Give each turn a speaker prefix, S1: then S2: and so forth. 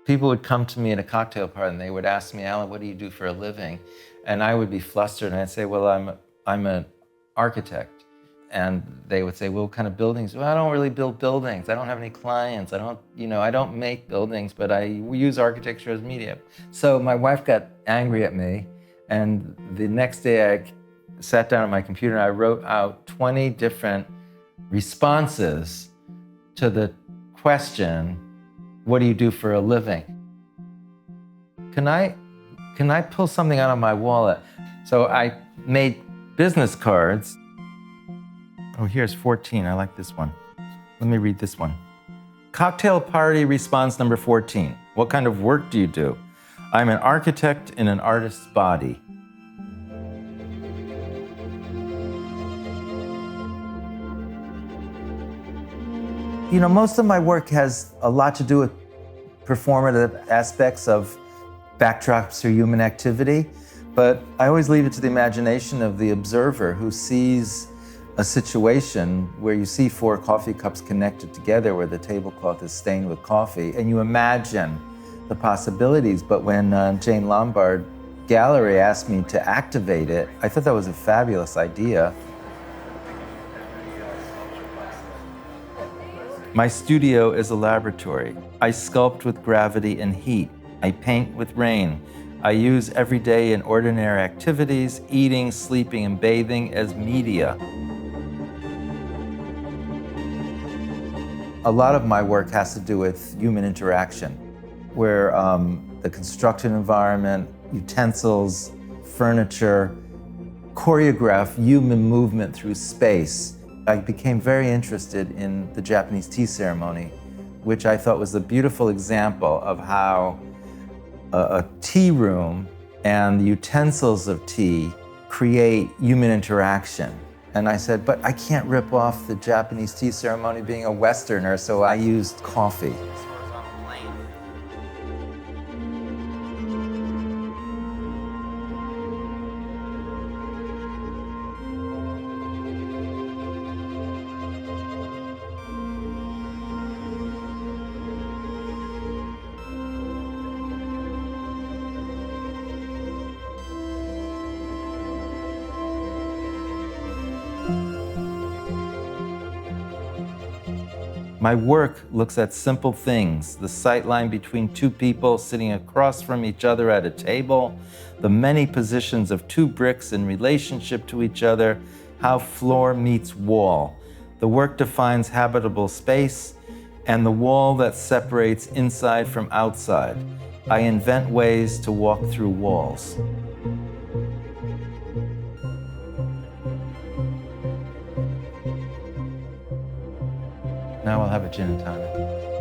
S1: People would come to me at a cocktail party and they would ask me, Allan, what do you do for a living? And I would be flustered and I'd say, well, I'm an architect. And they would say, well, what kind of buildings? Well, I don't really build buildings. I don't have any clients. I don't make buildings, but we use architecture as media. So my wife got angry at me. And the next day I sat down at my computer and I wrote out 20 different responses to the question, what do you do for a living? Can I pull something out of my wallet? So I made business cards. Oh, here's 14. I like this one. Let me read this one. Cocktail party response number 14. What kind of work do you do? I'm an architect in an artist's body. Most of my work has a lot to do with performative aspects of backdrops or human activity, but I always leave it to the imagination of the observer who sees a situation where you see 4 coffee cups connected together where the tablecloth is stained with coffee, and you imagine the possibilities. But when Jane Lombard Gallery asked me to activate it, I thought that was a fabulous idea. My studio is a laboratory. I sculpt with gravity and heat. I paint with rain. I use everyday and ordinary activities, eating, sleeping, and bathing as media. A lot of my work has to do with human interaction, where the construction environment, utensils, furniture, choreograph human movement through space. I became very interested in the Japanese tea ceremony, which I thought was a beautiful example of how a tea room and the utensils of tea create human interaction. And I said, but I can't rip off the Japanese tea ceremony being a Westerner, so I used coffee. My work looks at simple things, the sight line between 2 people sitting across from each other at a table, the many positions of 2 bricks in relationship to each other, how floor meets wall. The work defines habitable space and the wall that separates inside from outside. I invent ways to walk through walls. Now I'll have a gin and tonic.